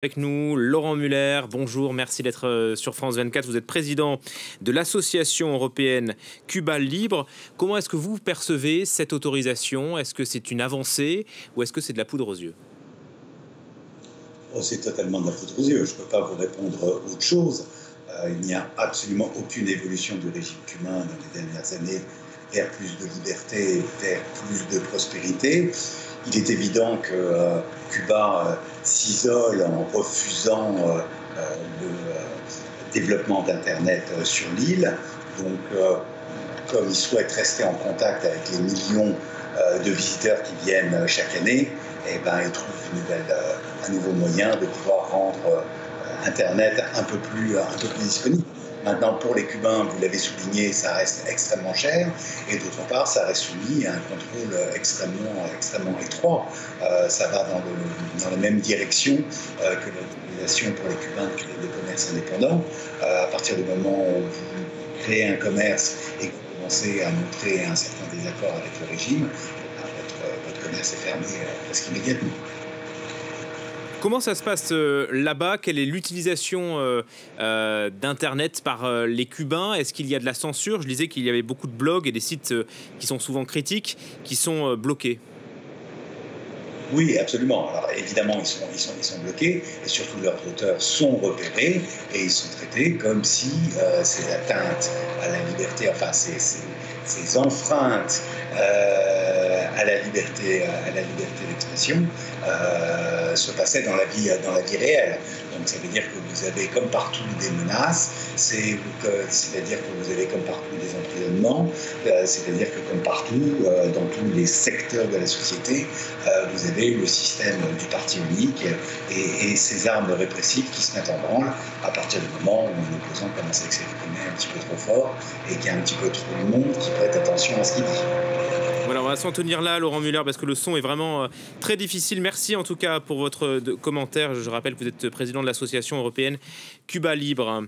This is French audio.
Avec nous, Laurent Muller, bonjour, merci d'être sur France 24. Vous êtes président de l'association européenne Cuba Libre. Comment est-ce que vous percevez cette autorisation? Est-ce que c'est une avancée ou est-ce que c'est de la poudre aux yeux? Oh, c'est totalement de la poudre aux yeux. Je ne peux pas vous répondre autre chose. Il n'y a absolument aucune évolution du régime cubain dans les dernières années vers plus de liberté, vers plus de prospérité. Il est évident que Cuba s'isole en refusant le développement d'Internet sur l'île. Donc, comme il souhaite rester en contact avec les millions de visiteurs qui viennent chaque année, eh ben, il trouve un nouveau moyen de pouvoir rendre Internet un peu plus disponible. Maintenant, pour les Cubains, vous l'avez souligné, ça reste extrêmement cher, et d'autre part, ça reste soumis à un contrôle extrêmement étroit. Ça va dans la même direction que l'autorisation pour les Cubains de créer des commerces indépendants. À partir du moment où vous créez un commerce et que vous commencez à montrer un certain désaccord avec le régime, votre commerce est fermé presque immédiatement. Comment ça se passe là-bas? Quelle est l'utilisation d'Internet par les Cubains? Est-ce qu'il y a de la censure? Je disais qu'il y avait beaucoup de blogs et des sites qui sont souvent critiques, qui sont bloqués. Oui, absolument. Alors évidemment, ils sont bloqués et surtout leurs auteurs sont repérés et ils sont traités comme si ces atteintes à la liberté, enfin ces enfreintes à la liberté d'expression se passaient dans la vie réelle. Donc ça veut dire que vous avez comme partout des menaces, c'est-à-dire que vous avez comme partout des emprisonnements, c'est-à-dire que comme partout, dans tous les secteurs de la société, vous avez le système du parti unique et ces armes répressives qui se mettent en branle à partir du moment où un opposant commence à s'exprimer un petit peu trop fort et qu'il y a un petit peu trop de monde qui prête attention à ce qu'il dit. Voilà, on va s'en tenir là, Laurent Muller, parce que le son est vraiment très difficile. Merci en tout cas pour votre commentaire. Je rappelle que vous êtes président de l'association européenne Cuba Libre.